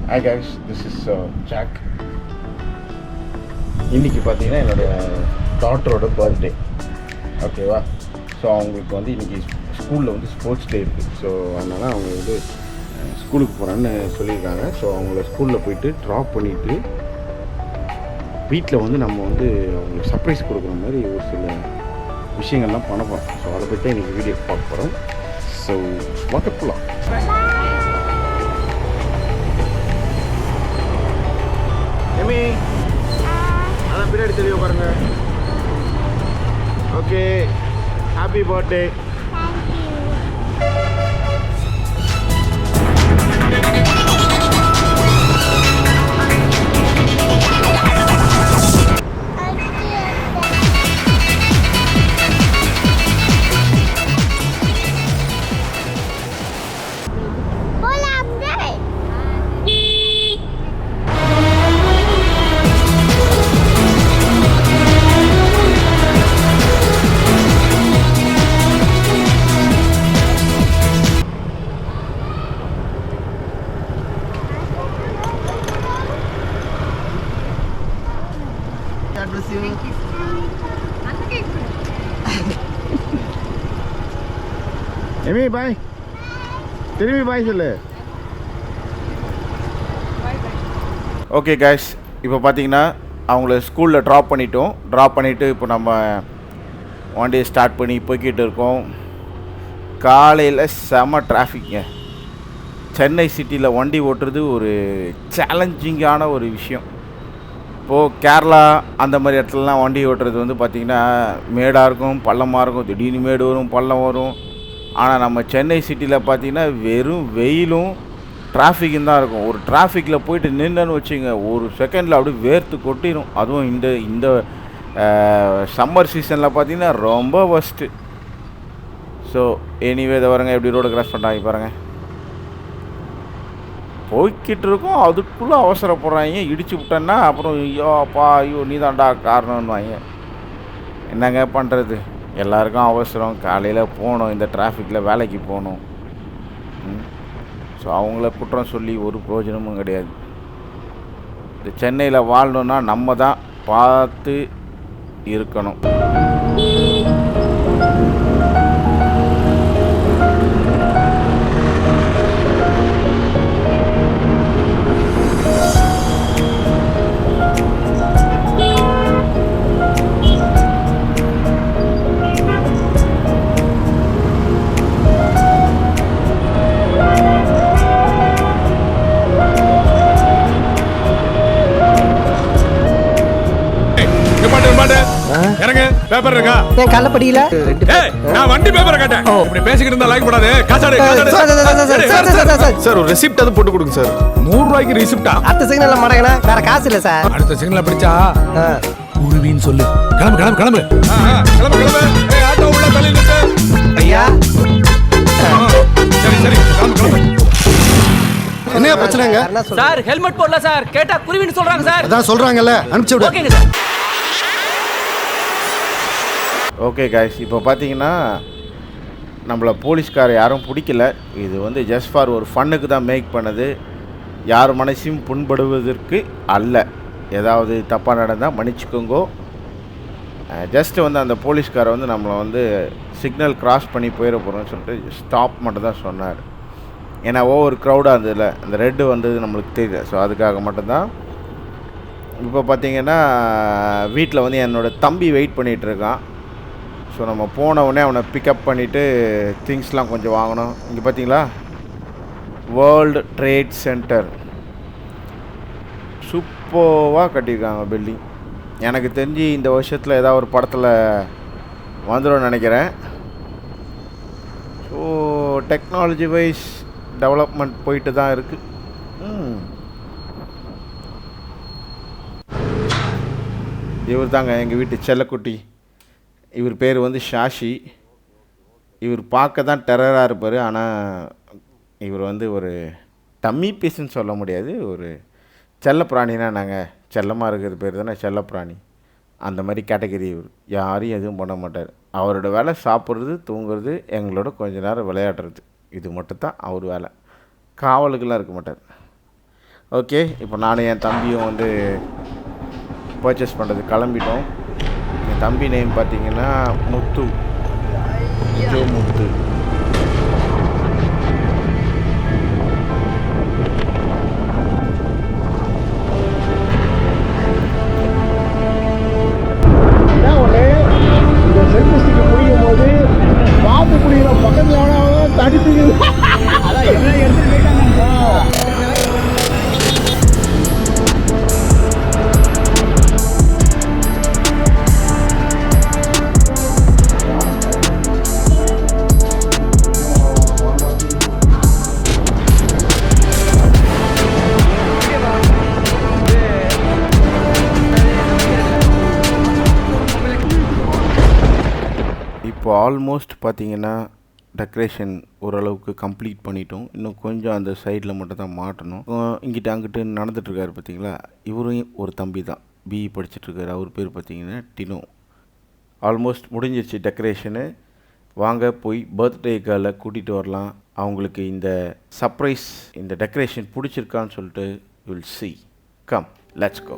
Hi guys, this is Jack. இன்றைக்கி பார்த்தீங்கன்னா என்னோடய டாட்டரோட பர்த்டே. ஓகேவா? ஸோ அவங்களுக்கு வந்து இன்றைக்கி ஸ்கூலில் வந்து ஸ்போர்ட்ஸ் டே இருக்குது. ஸோ அதனால் அவங்க வந்து ஸ்கூலுக்கு போகிறான்னு சொல்லியிருக்காங்க. ஸோ அவங்கள ஸ்கூலில் போயிட்டு ட்ராப் பண்ணிவிட்டு வீட்டில் வந்து நம்ம வந்து அவங்களுக்கு சர்ப்ரைஸ் கொடுக்குற மாதிரி ஒரு சில விஷயங்கள்லாம் பண்ண போகிறோம். ஸோ அதை பற்றி இன்றைக்கி வீடியோ பார்க்க போகிறோம். ஸோ வாங்க போகலாம். எமி அதான் பின்னாடி தெரிய பாருங்க. Okay, happy birthday. எமி பாய், திரும்பி பாய் சொல்லு. ஓகே கைஸ், இப்போ பார்த்தீங்கன்னா அவங்கள ஸ்கூலில் ட்ராப் பண்ணிவிட்டு இப்போ நம்ம வண்டியை ஸ்டார்ட் பண்ணி போய்கிட்டு இருக்கோம். காலையில் செம டிராஃபிக்ங்க. சென்னை சிட்டியில் வண்டி ஓட்டுறது ஒரு சேலஞ்சிங்கான ஒரு விஷயம். இப்போது கேரளா அந்த மாதிரி இடத்துலலாம் வண்டி ஓட்டுறது வந்து பார்த்திங்கன்னா மேடாக இருக்கும், பள்ளமாக இருக்கும், திடீர்னு மேடு வரும், பள்ளம் வரும். ஆனால் நம்ம சென்னை சிட்டியில் பார்த்திங்கன்னா வெறும் வெயிலும் டிராஃபிக்கும் தான் இருக்கும். ஒரு டிராஃபிக்கில் போயிட்டு நின்றுன்னு வச்சுங்க, ஒரு செகண்டில் அப்படியே வேர்த்து கொட்டிடும். அதுவும் இந்த சம்மர் சீசனில் பார்த்திங்கன்னா ரொம்ப ஒஸ்ட்டு. ஸோ எனிவே இதை வரங்க எப்படி ரோடு கிராஸ் பண்ணுறாங்க பாருங்கள். போய்கிட்டு இருக்கோம், அதுக்குள்ளே அவசரப்படுறாங்க. இடிச்சு விட்டேன்னா அப்புறம் ஐயோ நீ தான்டா காரணம்னுவாங்க. என்னங்க பண்ணுறது, எல்லாருக்கும் அவசரம். காலையில் போகணும், இந்த டிராஃபிக்கில் வேலைக்கு போகணும். ஸோ அவங்கள குற்றம் சொல்லி ஒரு பிரயோஜனமும் கிடையாது. இந்த சென்னையில் வாழணுன்னா நம்ம தான் பார்த்து இருக்கணும். பேப்பர் இருக்கா? நான் கள்ளப்படியில நான் வண்டி பேப்பர் கேட்டேன். இப்படி பேசிக்கிட்டு இருந்தா லைக் போடாதே. காசாடே சார், ஒரு ரெசிப்ட் அது போட்டு கொடுங்க சார். 100 ரூபாய்க்கு ரெசிப்டா? அடுத்த சிக்னல்ல மடங்கனா வேற காசு இல்ல சார். அடுத்த சிக்னல்ல பிடிச்சா குருவின்னு சொல்லு. கிளம்பு. ஏய் ஆட்டோ உள்ள தள்ளி நிறுத்து. ஐயா சரி கிளம்பு. என்ன பிரச்சனைங்க சார்? ஹெல்மெட் போடல சார், கேட்டா குருவின்னு சொல்றாங்க சார். அதான் சொல்றாங்கல்ல, அனுப்பிச்சு விடு. ஓகேங்க சார். ஓகே கைஸ், இப்போ பார்த்தீங்கன்னா நம்மளை போலீஸ்கார் யாரும் பிடிக்கல. இது வந்து ஜஸ்ட் ஃபார் ஒரு ஃபன்னுக்கு தான் மேக் பண்ணது. யார் மனசையும் புண்படுவதற்கு அல்ல. ஏதாவது தப்பாக நடந்தால் மன்னிச்சுக்கோங்கோ. ஜஸ்ட்டு வந்து அந்த போலீஸ்காரை வந்து நம்மளை வந்து சிக்னல் கிராஸ் பண்ணி போயிட போகிறோம்னு சொல்லிட்டு ஸ்டாப் மட்டும் தான் சொன்னார். ஏன்னா ஓவர் க்ரௌடாக இருந்ததில்ல, அந்த ரெட்டு வந்தது நம்மளுக்கு தெரியல. ஸோ அதுக்காக மட்டும்தான். இப்போ பார்த்தீங்கன்னா வீட்டில் வந்து என்னோடய தம்பி வெயிட் பண்ணிகிட்ருக்கான். ஸோ நம்ம போன உடனே அவனை பிக்கப் பண்ணிவிட்டு திங்ஸ்லாம் கொஞ்சம் வாங்கணும். இங்கே பார்த்தீங்களா, வேர்ல்டு ட்ரேட் சென்டர் சூப்பராக கட்டியிருக்காங்க பில்டிங். எனக்கு தெரிஞ்சு இந்த வருஷத்தில் ஏதாவது ஒரு படத்தில் வந்துடும் நினைக்கிறேன். ஸோ டெக்னாலஜி வைஸ் டெவலப்மெண்ட் போயிட்டு தான் இருக்குது. இவர் தாங்க எங்கள் வீட்டு செல்லக்குட்டி. இவர் பேர் வந்து ஷாஷி. இவர் பார்க்க தான் டெரராக இருப்பார். ஆனால் இவர் வந்து ஒரு டம்மி பீஸ்ன்னு சொல்ல முடியாது. ஒரு செல்லப்பிராணினா நாங்கள் செல்லமாக இருக்கிறது பேர் தானே செல்லப்பிராணி. அந்த மாதிரி கேட்டகரி இவர். யாரையும் எதுவும் பண்ண மாட்டார். அவரோட வேலை சாப்பிட்றது, தூங்குறது, எங்களோட கொஞ்ச நேரம் விளையாடுறது. இது மட்டும்தான் அவர் வேலை. காவலுக்கெல்லாம் இருக்க மாட்டார். ஓகே, இப்போ நானும் என் தம்பியும் வந்து பர்ச்சேஸ் பண்ணுறது கிளம்பிட்டோம். என் தம்பி நேம் பார்த்தீங்கன்னா முத்து, ஜோ முத்து. இப்போ ஆல்மோஸ்ட் பார்த்தீங்கன்னா டெக்கரேஷன் ஓரளவுக்கு கம்ப்ளீட் பண்ணிட்டோம். இன்னும் கொஞ்சம் அந்த சைடில் மட்டும் தான் மாட்டணும். இங்கிட்ட அங்கிட்டு நடந்துகிட்ருக்காரு பார்த்தீங்களா, இவரும் ஒரு தம்பி தான், பிஇ படிச்சுட்ருக்காரு. அவர் பேர் பார்த்தீங்கன்னா டினோ. ஆல்மோஸ்ட் முடிஞ்சிருச்சு டெக்கரேஷனு. வாங்க போய் பர்த்டே கேர்ளை கூட்டிகிட்டு வரலாம். அவங்களுக்கு இந்த சர்ப்ரைஸ், இந்த டெக்கரேஷன் பிடிச்சிருக்கான்னு சொல்லிட்டு will see. Come, let's go.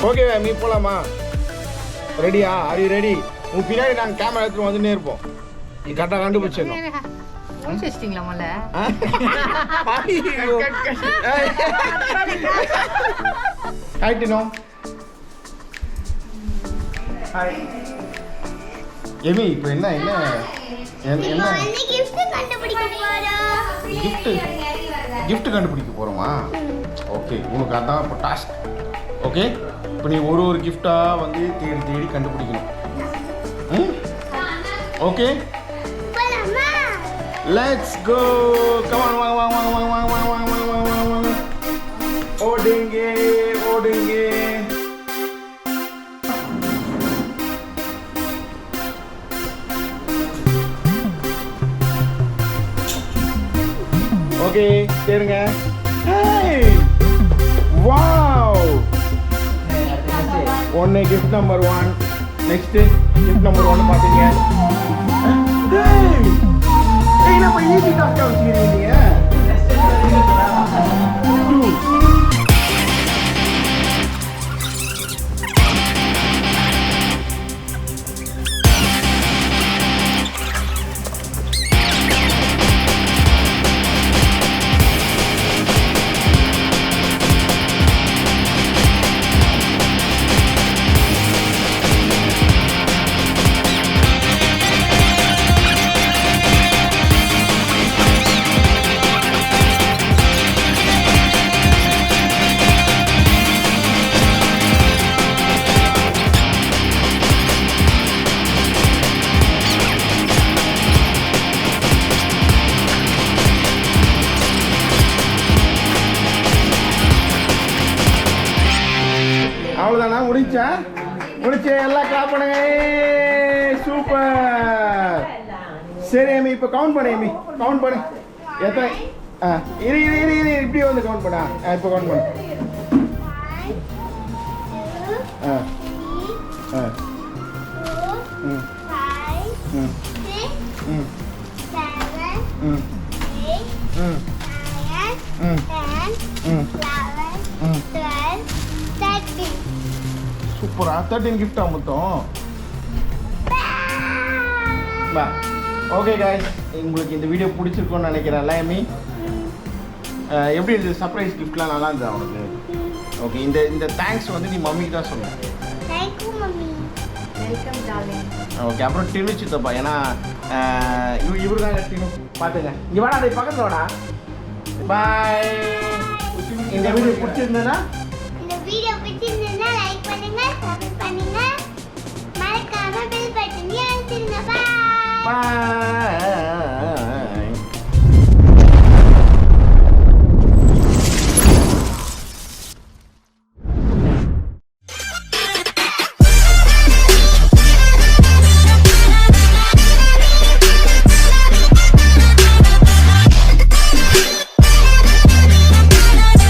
Okay மீ போலாமா? ரெடியா? Are you ready? உன் பின்னாடி நாங்கள் கேமரா எடுத்துட்டு வந்துட்டே இருப்போம். நீ கரெக்டாக கண்டுபிடிச்சிடணும். Hi Dino. Hi Amy. இப்போ என்ன என்ன என்ன கிஃப்ட் கண்டுபிடிக்க போகிறோமா? ஓகே, உனக்கு அதான் இப்போ டாஸ்க். ஓகே, இப்போ நீ ஒரு ஒரு கிஃப்டாக வந்து தேடி தேடி கண்டுபிடிக்கணும். Okay, let's go. கமான், வாங்க வாங்க வாங்க வாங்க வாங்க வாங்க வாங்க வாங்க வாங்க வாங்க. ஓடுங்க ஓடுங்க. ஓகே, சரிங்க. Hey wow. ஒன்று gift number 1. Next gift number 1 பார்த்தீங்க. நம்ம ஈஸி டாஸ்க்காக வச்சுக்கிறீங்க. அவ்வளோதானா? முடிச்சு எல்லாம் கிளாப் பண்ணுங்க. சூப்பர். சரி ஏமி, இப்போ கவுண்ட் பண்ணு. ஏமி கவுண்ட் பண்ணு. எத்தனை? இரு இப்படி வந்து கவுண்ட் பண்ணா. இப்போ கவுண்ட் பண்ணு. 13. சூப்பரா. 13 கிஃப்டா மொத்தம்? பா. ஓகே गाइस, உங்களுக்கு இந்த வீடியோ பிடிச்சிருக்கும்னு நினைக்கிறேன். ஏமி எப்படி இருந்தது? சர்ப்ரைஸ் கிஃப்ட்லாம் நல்லா இருந்ததா உனக்கு? ஓகே, இந்த தேங்க்ஸ் வந்து நீ மம்மிக்கு தான் சொல்லணும். Thank you mummy. Welcome darling. Okay, அப்புறம் டினு சித்தப்பா. ஏன்னா இவரு தான் டினு. பார்த்துங்க. இங்கே வாடா, அதை பக்கத்தில் வாடா. பாய். இந்த வீடியோ பிடிச்சிருந்ததுன்னா இந்த வீடியோ பிடிச்சிருந்தா